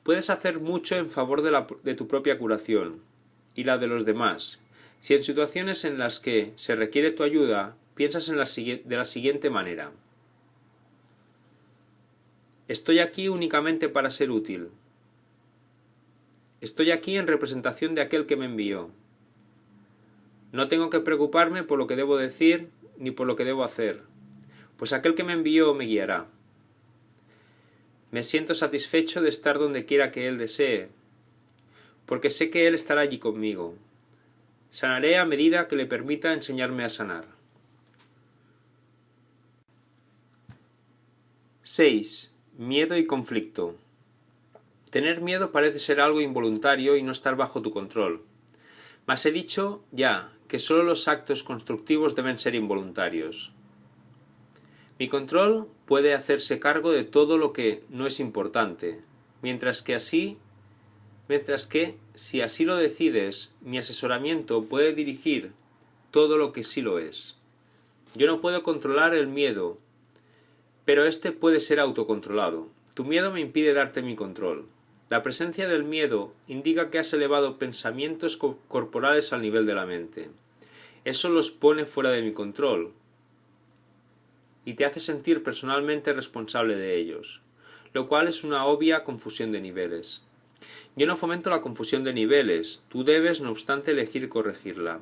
Puedes hacer mucho en favor de tu propia curación y la de los demás. Si en situaciones en las que se requiere tu ayuda, piensas de la siguiente manera. Estoy aquí únicamente para ser útil. Estoy aquí en representación de aquel que me envió. No tengo que preocuparme por lo que debo decir ni por lo que debo hacer, pues aquel que me envió me guiará. Me siento satisfecho de estar donde quiera que Él desee, porque sé que Él estará allí conmigo. Sanaré a medida que le permita enseñarme a sanar. 6. Miedo y conflicto. Tener miedo parece ser algo involuntario y no estar bajo tu control. Mas he dicho ya que solo los actos constructivos deben ser involuntarios. Mi control puede hacerse cargo de todo lo que no es importante, mientras que si así lo decides, mi asesoramiento puede dirigir todo lo que sí lo es. Yo no puedo controlar el miedo, pero este puede ser autocontrolado. Tu miedo me impide darte mi control. La presencia del miedo indica que has elevado pensamientos corporales al nivel de la mente. Eso los pone fuera de mi control y te hace sentir personalmente responsable de ellos, lo cual es una obvia confusión de niveles. Yo no fomento la confusión de niveles, tú debes no obstante elegir corregirla.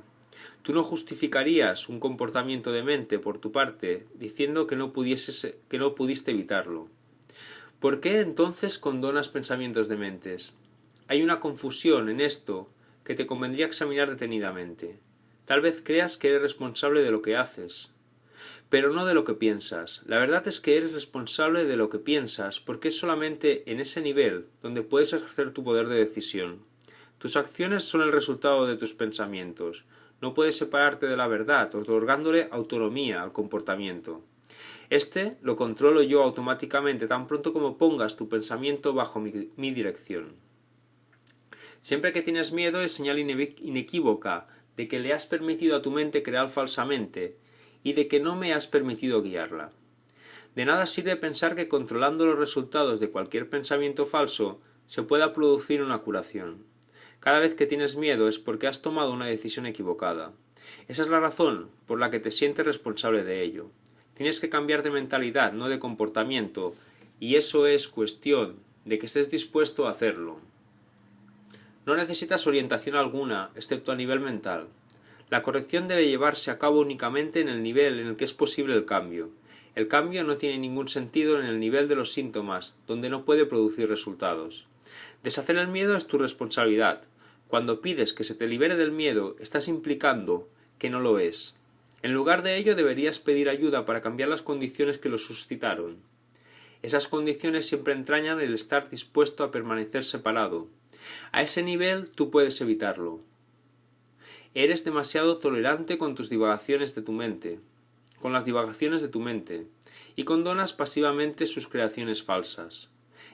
Tú no justificarías un comportamiento demente por tu parte diciendo que no pudiste evitarlo. ¿Por qué entonces condonas pensamientos dementes? Hay una confusión en esto que te convendría examinar detenidamente. Tal vez creas que eres responsable de lo que haces, pero no de lo que piensas. La verdad es que eres responsable de lo que piensas porque es solamente en ese nivel donde puedes ejercer tu poder de decisión. Tus acciones son el resultado de tus pensamientos. No puedes separarte de la verdad, otorgándole autonomía al comportamiento. Este lo controlo yo automáticamente tan pronto como pongas tu pensamiento bajo mi dirección. Siempre que tienes miedo es señal inequívoca de que le has permitido a tu mente crear falsamente y de que no me has permitido guiarla. De nada sirve pensar que controlando los resultados de cualquier pensamiento falso se pueda producir una curación. Cada vez que tienes miedo es porque has tomado una decisión equivocada. Esa es la razón por la que te sientes responsable de ello. Tienes que cambiar de mentalidad, no de comportamiento, y eso es cuestión de que estés dispuesto a hacerlo. No necesitas orientación alguna, excepto a nivel mental. La corrección debe llevarse a cabo únicamente en el nivel en el que es posible el cambio. El cambio no tiene ningún sentido en el nivel de los síntomas, donde no puede producir resultados. Deshacer el miedo es tu responsabilidad. Cuando pides que se te libere del miedo, estás implicando que no lo es. En lugar de ello, deberías pedir ayuda para cambiar las condiciones que lo suscitaron. Esas condiciones siempre entrañan el estar dispuesto a permanecer separado. A ese nivel tú puedes evitarlo. Eres demasiado tolerante con tus divagaciones de tu mente, con las divagaciones de tu mente, y condonas pasivamente sus creaciones falsas.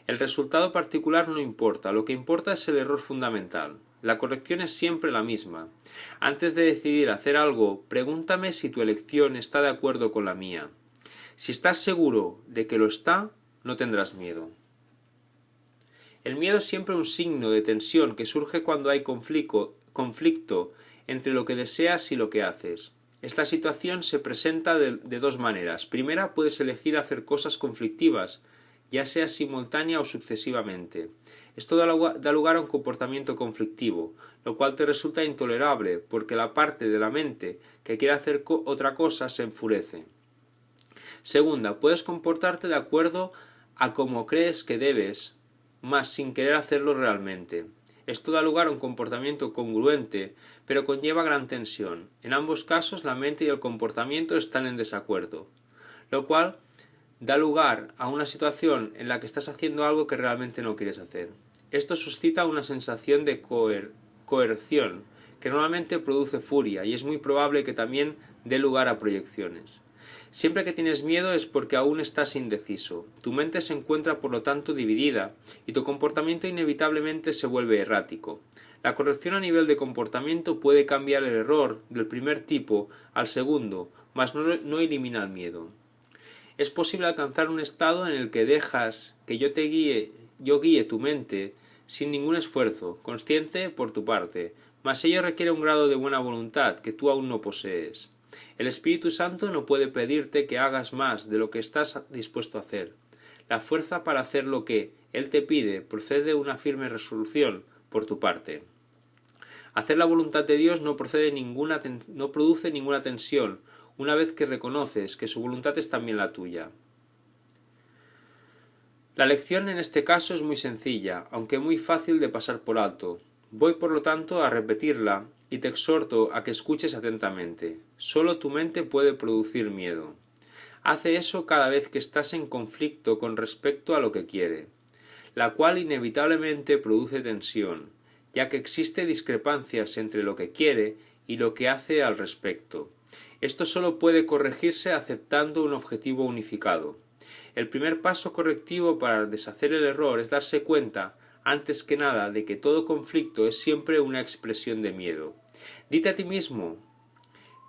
El resultado particular no importa, lo que importa es el error fundamental. La corrección es siempre la misma. Antes de decidir hacer algo, pregúntame si tu elección está de acuerdo con la mía. Si estás seguro de que lo está, no tendrás miedo. El miedo es siempre un signo de tensión que surge cuando hay conflicto entre lo que deseas y lo que haces. Esta situación se presenta de dos maneras. Primera, puedes elegir hacer cosas conflictivas, ya sea simultánea o sucesivamente. Esto da lugar a un comportamiento conflictivo, lo cual te resulta intolerable porque la parte de la mente que quiere hacer otra cosa se enfurece. Segunda, puedes comportarte de acuerdo a como crees que debes, mas sin querer hacerlo realmente. Esto da lugar a un comportamiento congruente, pero conlleva gran tensión. En ambos casos la mente y el comportamiento están en desacuerdo, lo cual da lugar a una situación en la que estás haciendo algo que realmente no quieres hacer. Esto suscita una sensación de coerción, que normalmente produce furia y es muy probable que también dé lugar a proyecciones. Siempre que tienes miedo es porque aún estás indeciso. Tu mente se encuentra por lo tanto dividida y tu comportamiento inevitablemente se vuelve errático. La corrección a nivel de comportamiento puede cambiar el error del primer tipo al segundo, mas no elimina el miedo. Es posible alcanzar un estado en el que dejas que yo guíe tu mente sin ningún esfuerzo, consciente por tu parte, mas ello requiere un grado de buena voluntad que tú aún no posees. El Espíritu Santo no puede pedirte que hagas más de lo que estás dispuesto a hacer. La fuerza para hacer lo que Él te pide procede de una firme resolución por tu parte. Hacer la voluntad de Dios no produce ninguna tensión, una vez que reconoces que su voluntad es también la tuya. La lección en este caso es muy sencilla, aunque muy fácil de pasar por alto. Voy por lo tanto a repetirla y te exhorto a que escuches atentamente. Solo tu mente puede producir miedo. Hace eso cada vez que estás en conflicto con respecto a lo que quiere, la cual inevitablemente produce tensión, ya que existe discrepancias entre lo que quiere y lo que hace al respecto. Esto solo puede corregirse aceptando un objetivo unificado. El primer paso correctivo para deshacer el error es darse cuenta, antes que nada, de que todo conflicto es siempre una expresión de miedo. Dite a ti mismo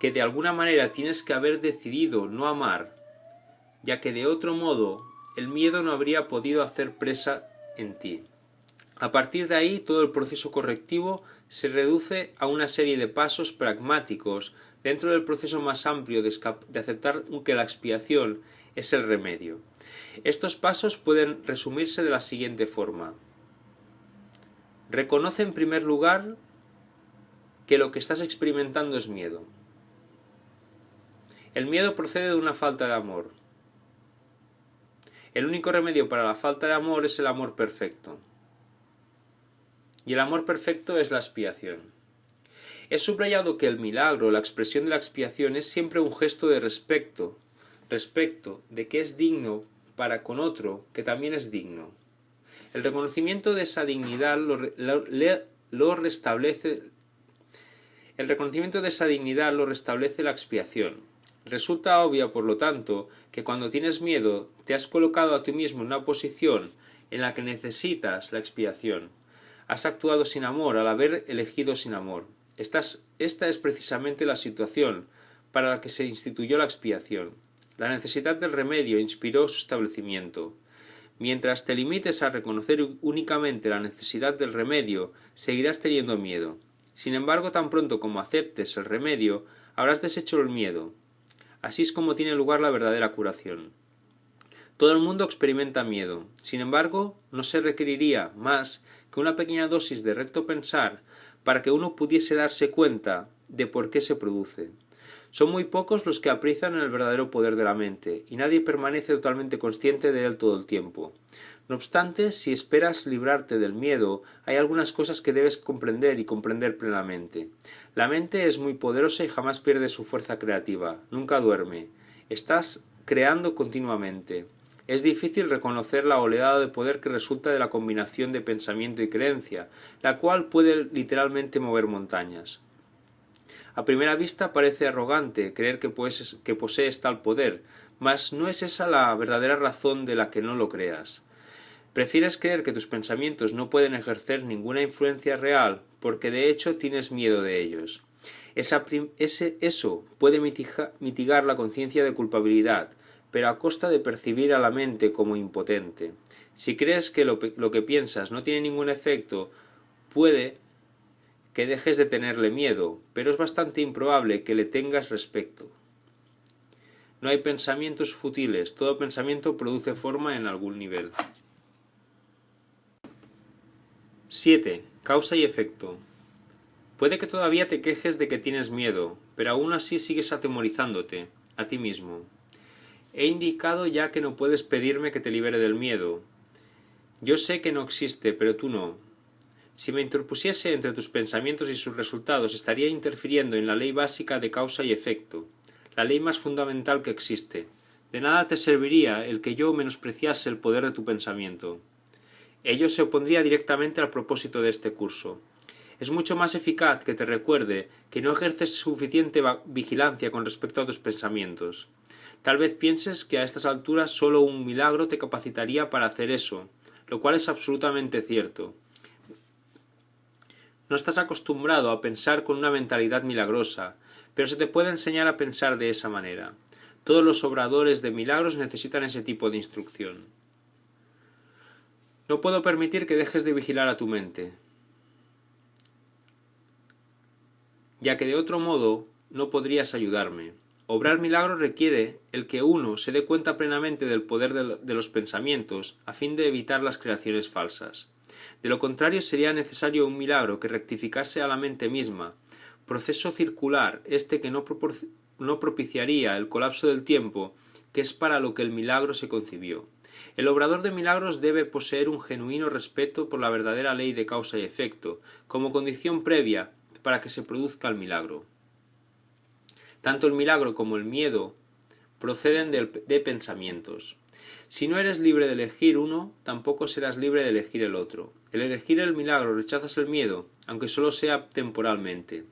que de alguna manera tienes que haber decidido no amar, ya que de otro modo el miedo no habría podido hacer presa en ti. A partir de ahí, todo el proceso correctivo se reduce a una serie de pasos pragmáticos dentro del proceso más amplio de aceptar que la expiación es el remedio. Estos pasos pueden resumirse de la siguiente forma. Reconoce en primer lugar que lo que estás experimentando es miedo. El miedo procede de una falta de amor. El único remedio para la falta de amor es el amor perfecto. Y el amor perfecto es la expiación. He subrayado que el milagro, la expresión de la expiación, es siempre un gesto de respecto de que es digno para con otro que también es digno. El reconocimiento de esa dignidad lo restablece la expiación. Resulta obvio, por lo tanto, que cuando tienes miedo te has colocado a ti mismo en una posición en la que necesitas la expiación. Has actuado sin amor al haber elegido sin amor. Esta es precisamente la situación para la que se instituyó la expiación. La necesidad del remedio inspiró su establecimiento. Mientras te limites a reconocer únicamente la necesidad del remedio, seguirás teniendo miedo. Sin embargo, tan pronto como aceptes el remedio, habrás deshecho el miedo. Así es como tiene lugar la verdadera curación. Todo el mundo experimenta miedo. Sin embargo, no se requeriría más que una pequeña dosis de recto pensar para que uno pudiese darse cuenta de por qué se produce. Son muy pocos los que aprecian el verdadero poder de la mente, y nadie permanece totalmente consciente de él todo el tiempo. No obstante, si esperas librarte del miedo, hay algunas cosas que debes comprender y comprender plenamente. La mente es muy poderosa y jamás pierde su fuerza creativa, nunca duerme. Estás creando continuamente. Es difícil reconocer la oleada de poder que resulta de la combinación de pensamiento y creencia, la cual puede literalmente mover montañas. A primera vista parece arrogante creer que posees tal poder, mas no es esa la verdadera razón de la que no lo creas. Prefieres creer que tus pensamientos no pueden ejercer ninguna influencia real porque de hecho tienes miedo de ellos. Eso puede mitigar la conciencia de culpabilidad, pero a costa de percibir a la mente como impotente. Si crees que lo que piensas no tiene ningún efecto, puede que dejes de tenerle miedo, pero es bastante improbable que le tengas respeto. No hay pensamientos futiles, todo pensamiento produce forma en algún nivel. 7. Causa y efecto. Puede que todavía te quejes de que tienes miedo, pero aún así sigues atemorizándote a ti mismo. He indicado ya que no puedes pedirme que te libere del miedo. Yo sé que no existe, pero tú no. Si me interpusiese entre tus pensamientos y sus resultados, estaría interfiriendo en la ley básica de causa y efecto, la ley más fundamental que existe. De nada te serviría el que yo menospreciase el poder de tu pensamiento. Ello se opondría directamente al propósito de este curso. Es mucho más eficaz que te recuerde que no ejerces suficiente vigilancia con respecto a tus pensamientos. Tal vez pienses que a estas alturas solo un milagro te capacitaría para hacer eso, lo cual es absolutamente cierto. No estás acostumbrado a pensar con una mentalidad milagrosa, pero se te puede enseñar a pensar de esa manera. Todos los obradores de milagros necesitan ese tipo de instrucción. No puedo permitir que dejes de vigilar a tu mente, ya que de otro modo no podrías ayudarme. Obrar milagros requiere el que uno se dé cuenta plenamente del poder de los pensamientos a fin de evitar las creaciones falsas. De lo contrario sería necesario un milagro que rectificase a la mente misma, proceso circular este que no propiciaría el colapso del tiempo, que es para lo que el milagro se concibió. El obrador de milagros debe poseer un genuino respeto por la verdadera ley de causa y efecto, como condición previa para que se produzca el milagro. Tanto el milagro como el miedo proceden de pensamientos. Si no eres libre de elegir uno, tampoco serás libre de elegir el otro. Al elegir el milagro rechazas el miedo, aunque solo sea temporalmente.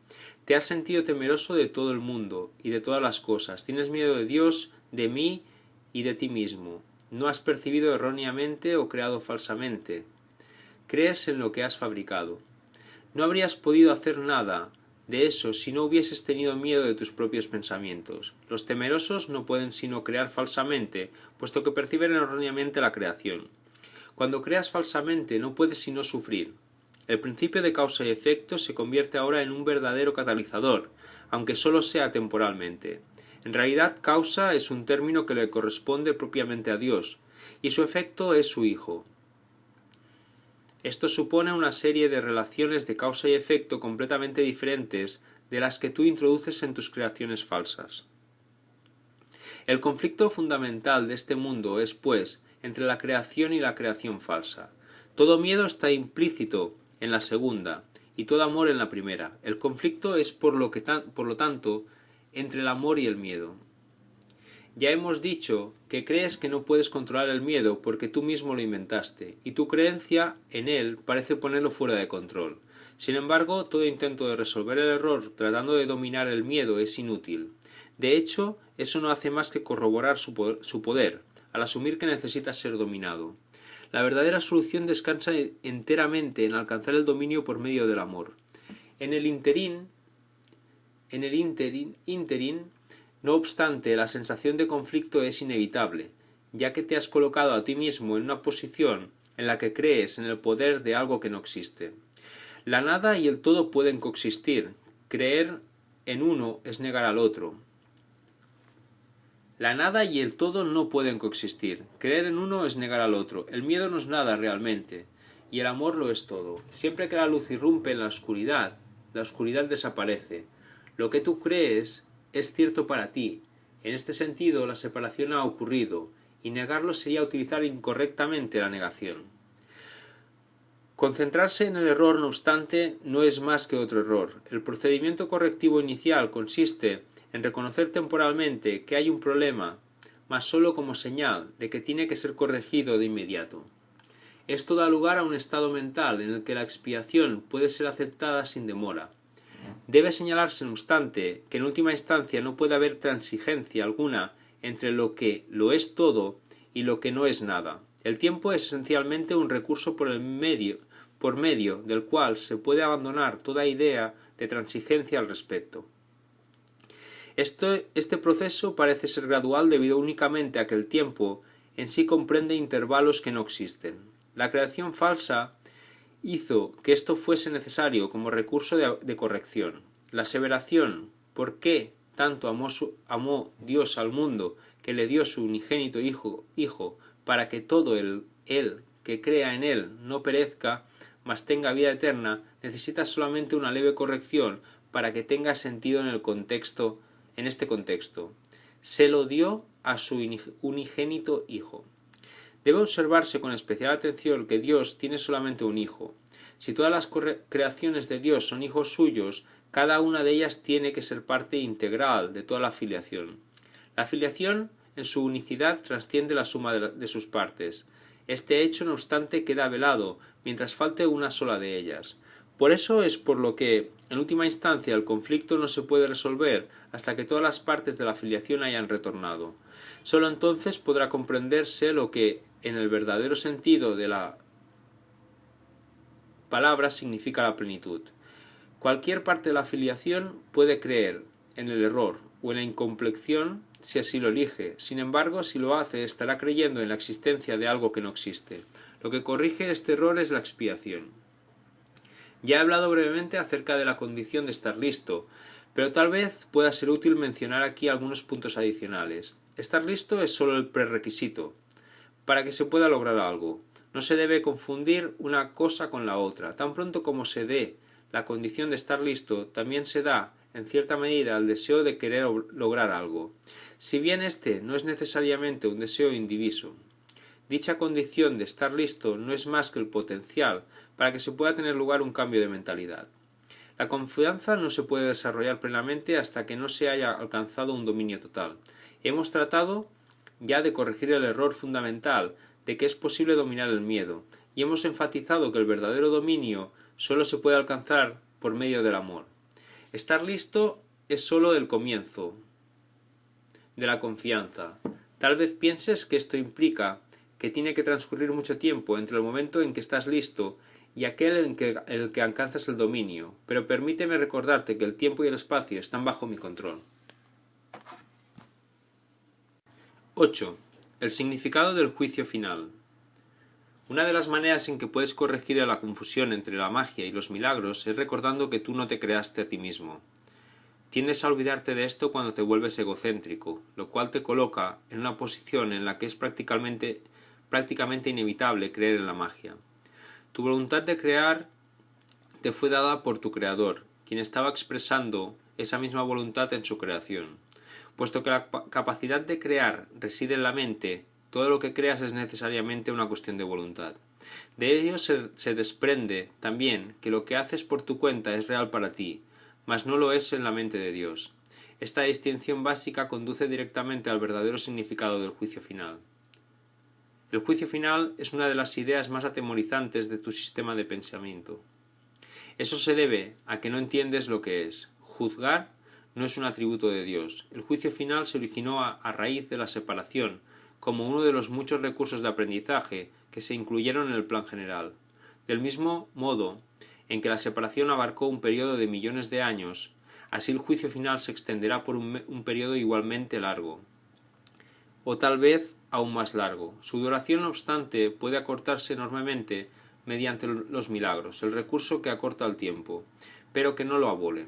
Te has sentido temeroso de todo el mundo y de todas las cosas. Tienes miedo de Dios, de mí y de ti mismo. No has percibido erróneamente o creado falsamente. Crees en lo que has fabricado. No habrías podido hacer nada de eso si no hubieses tenido miedo de tus propios pensamientos. Los temerosos no pueden sino crear falsamente, puesto que perciben erróneamente la creación. Cuando creas falsamente no puedes sino sufrir. El principio de causa y efecto se convierte ahora en un verdadero catalizador, aunque solo sea temporalmente. En realidad, causa es un término que le corresponde propiamente a Dios, y su efecto es su Hijo. Esto supone una serie de relaciones de causa y efecto completamente diferentes de las que tú introduces en tus creaciones falsas. El conflicto fundamental de este mundo es, pues, entre la creación y la creación falsa. Todo miedo está implícito en la segunda y todo amor en la primera. El conflicto es por lo tanto entre el amor y el miedo. Ya hemos dicho que crees que no puedes controlar el miedo porque tú mismo lo inventaste, y tu creencia en él parece ponerlo fuera de control. Sin embargo, todo intento de resolver el error tratando de dominar el miedo es inútil. De hecho, eso no hace más que corroborar su poder, al asumir que necesita ser dominado. La verdadera solución descansa enteramente en alcanzar el dominio por medio del amor. En el interín, no obstante, la sensación de conflicto es inevitable, ya que te has colocado a ti mismo en una posición en la que crees en el poder de algo que no existe. La nada y el todo pueden coexistir. Creer en uno es negar al otro. La nada y el todo no pueden coexistir. Creer en uno es negar al otro. El miedo no es nada realmente, y el amor lo es todo. Siempre que la luz irrumpe en la oscuridad desaparece. Lo que tú crees es cierto para ti. En este sentido, la separación ha ocurrido, y negarlo sería utilizar incorrectamente la negación. Concentrarse en el error, no obstante, no es más que otro error. El procedimiento correctivo inicial consiste en reconocer temporalmente que hay un problema, mas sólo como señal de que tiene que ser corregido de inmediato. Esto da lugar a un estado mental en el que la expiación puede ser aceptada sin demora. Debe señalarse, no obstante, que en última instancia no puede haber transigencia alguna entre lo que lo es todo y lo que no es nada. El tiempo es esencialmente un recurso por medio del cual se puede abandonar toda idea de transigencia al respecto. Este proceso parece ser gradual debido únicamente a que el tiempo en sí comprende intervalos que no existen. La creación falsa hizo que esto fuese necesario como recurso de corrección. La aseveración ¿por qué tanto amó Dios al mundo que le dio su unigénito Hijo para que todo él que crea en él no perezca, mas tenga vida eterna, necesita solamente una leve corrección para que tenga sentido en este contexto. Se lo dio a su unigénito Hijo. Debe observarse con especial atención que Dios tiene solamente un Hijo. Si todas las creaciones de Dios son hijos suyos, cada una de ellas tiene que ser parte integral de toda la filiación. La filiación, en su unicidad, trasciende la suma de sus partes. Este hecho, no obstante, queda velado, mientras falte una sola de ellas. Por eso es por lo que, en última instancia, el conflicto no se puede resolver hasta que todas las partes de la filiación hayan retornado. Sólo entonces podrá comprenderse lo que, en el verdadero sentido de la palabra, significa la plenitud. Cualquier parte de la filiación puede creer en el error o en la incompleción si así lo elige. Sin embargo, si lo hace, estará creyendo en la existencia de algo que no existe. Lo que corrige este error es la expiación. Ya he hablado brevemente acerca de la condición de estar listo, pero tal vez pueda ser útil mencionar aquí algunos puntos adicionales. Estar listo es solo el prerequisito para que se pueda lograr algo. No se debe confundir una cosa con la otra. Tan pronto como se dé la condición de estar listo, también se da, en cierta medida, el deseo de querer lograr algo, si bien este no es necesariamente un deseo indiviso. Dicha condición de estar listo no es más que el potencial para que se pueda tener lugar un cambio de mentalidad. La confianza no se puede desarrollar plenamente hasta que no se haya alcanzado un dominio total. Hemos tratado ya de corregir el error fundamental de que es posible dominar el miedo, y hemos enfatizado que el verdadero dominio solo se puede alcanzar por medio del amor. Estar listo es solo el comienzo de la confianza. Tal vez pienses que esto implica que tiene que transcurrir mucho tiempo entre el momento en que estás listo y aquel en el que alcanzas el dominio, pero permíteme recordarte que el tiempo y el espacio están bajo mi control. 8. El significado del juicio final. Una de las maneras en que puedes corregir la confusión entre la magia y los milagros es recordando que tú no te creaste a ti mismo. Tiendes a olvidarte de esto cuando te vuelves egocéntrico, lo cual te coloca en una posición en la que es prácticamente inevitable creer en la magia. Tu voluntad de crear te fue dada por tu creador, quien estaba expresando esa misma voluntad en su creación. Puesto que la capacidad de crear reside en la mente, todo lo que creas es necesariamente una cuestión de voluntad. De ello se desprende también que lo que haces por tu cuenta es real para ti, mas no lo es en la mente de Dios. Esta distinción básica conduce directamente al verdadero significado del juicio final. El juicio final es una de las ideas más atemorizantes de tu sistema de pensamiento. Eso se debe a que no entiendes lo que es. Juzgar no es un atributo de Dios. El juicio final se originó a raíz de la separación, como uno de los muchos recursos de aprendizaje que se incluyeron en el plan general. Del mismo modo en que la separación abarcó un periodo de millones de años, así el juicio final se extenderá por un periodo igualmente largo, o tal vez aún más largo. Su duración, no obstante, puede acortarse enormemente mediante los milagros, el recurso que acorta el tiempo, pero que no lo abole.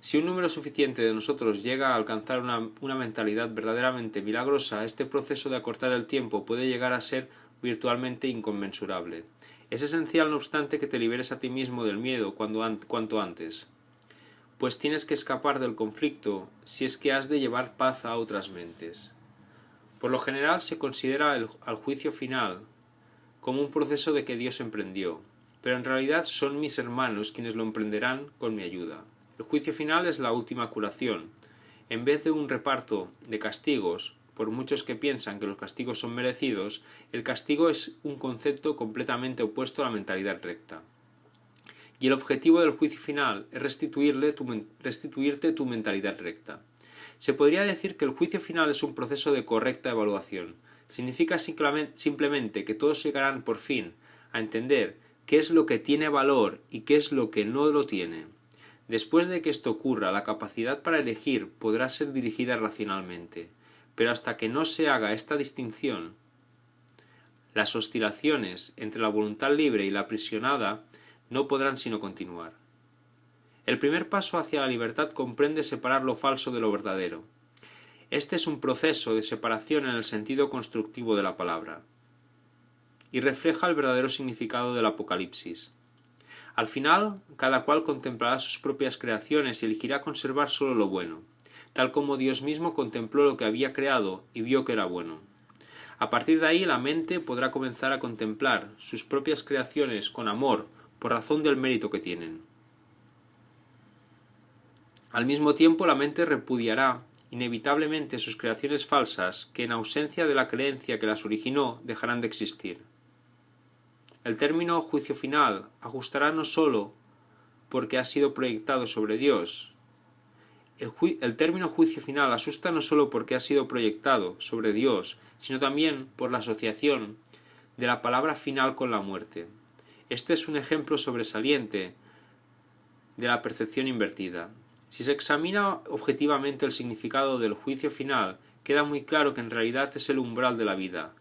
Si un número suficiente de nosotros llega a alcanzar una mentalidad verdaderamente milagrosa, este proceso de acortar el tiempo puede llegar a ser virtualmente inconmensurable. Es esencial, no obstante, que te liberes a ti mismo del miedo cuanto antes, pues tienes que escapar del conflicto si es que has de llevar paz a otras mentes. Por lo general se considera al juicio final como un proceso de que Dios emprendió, pero en realidad son mis hermanos quienes lo emprenderán con mi ayuda. El juicio final es la última curación. En vez de un reparto de castigos, por muchos que piensan que los castigos son merecidos, el castigo es un concepto completamente opuesto a la mentalidad recta. Y el objetivo del juicio final es restituirte tu mentalidad recta. Se podría decir que el juicio final es un proceso de correcta evaluación. Significa simplemente que todos llegarán por fin a entender qué es lo que tiene valor y qué es lo que no lo tiene. Después de que esto ocurra, la capacidad para elegir podrá ser dirigida racionalmente, pero hasta que no se haga esta distinción, las oscilaciones entre la voluntad libre y la aprisionada no podrán sino continuar. El primer paso hacia la libertad comprende separar lo falso de lo verdadero. Este es un proceso de separación en el sentido constructivo de la palabra. y refleja el verdadero significado del Apocalipsis. Al final, cada cual contemplará sus propias creaciones y elegirá conservar solo lo bueno, tal como Dios mismo contempló lo que había creado y vio que era bueno. A partir de ahí, la mente podrá comenzar a contemplar sus propias creaciones con amor por razón del mérito que tienen. Al mismo tiempo, la mente repudiará inevitablemente sus creaciones falsas que, en ausencia de la creencia que las originó, dejarán de existir. El término juicio final ajustará no sólo porque ha sido proyectado sobre Dios. El término juicio final asusta no sólo porque ha sido proyectado sobre Dios, sino también por la asociación de la palabra final con la muerte. Este es un ejemplo sobresaliente de la percepción invertida. Si se examina objetivamente el significado del juicio final, queda muy claro que en realidad es el umbral de la vida.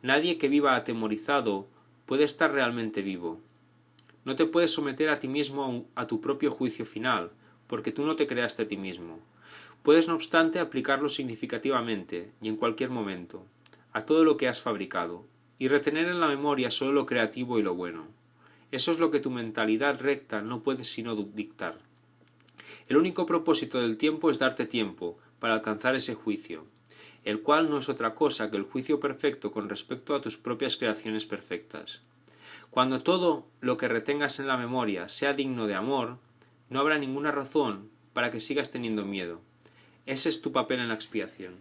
Nadie que viva atemorizado puede estar realmente vivo. No te puedes someter a ti mismo a tu propio juicio final, porque tú no te creaste a ti mismo. Puedes, no obstante, aplicarlo significativamente, y en cualquier momento, a todo lo que has fabricado, y retener en la memoria solo lo creativo y lo bueno. Eso es lo que tu mentalidad recta no puede sino dictar. El único propósito del tiempo es darte tiempo para alcanzar ese juicio, el cual no es otra cosa que el juicio perfecto con respecto a tus propias creaciones perfectas. Cuando todo lo que retengas en la memoria sea digno de amor, no habrá ninguna razón para que sigas teniendo miedo. Ese es tu papel en la expiación.